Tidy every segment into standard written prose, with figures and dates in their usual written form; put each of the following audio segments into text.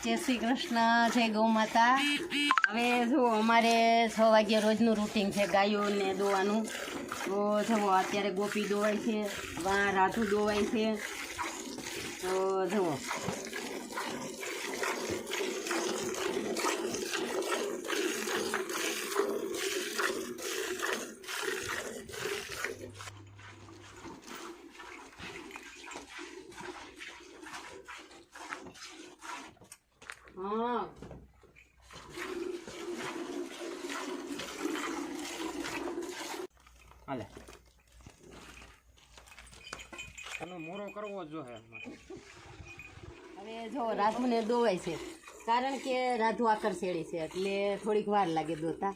જય શ્રી કૃષ્ણ, જય ગૌ માતા. હવે જો અમારે 6 વાગ્યે રોજનું રૂટિન છે ગાયોને દોવાનું. તો જુઓ અત્યારે ગોપી દોવાય છે, રાધુ દોવાય છે. તો જુઓ હા હાલે તને મોરો કરવો જ જોઈએ. હવે જો રાધુને દોવાય છે, કારણ કે રાધુ આકર શેડી છે એટલે થોડીક વાર લાગે દોતા.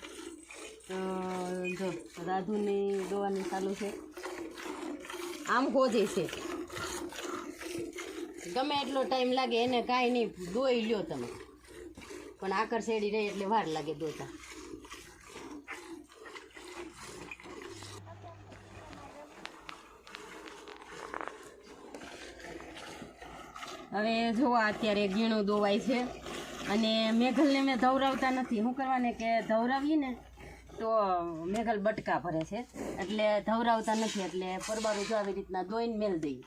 તો જો રાધુની દોવાની ચાલુ છે. આમ હોજે છે, ગમે એટલો ટાઈમ લાગે એને કાંઈ નહીં, દોઈ લ્યો તમે, પણ આકર શેડી રહી એટલે વાર લાગે દોતા. હવે જોવા અત્યારે ગીણું દોવાય છે અને મેઘલને મેં ધવરાવતા નથી. શું કરવાને કે ધવરાવીએ ને તો મેઘલ બટકા ભરે છે, એટલે ધવરાવતા નથી. એટલે પરબારું જો આવી રીતના દોઈને મેલ દઈએ.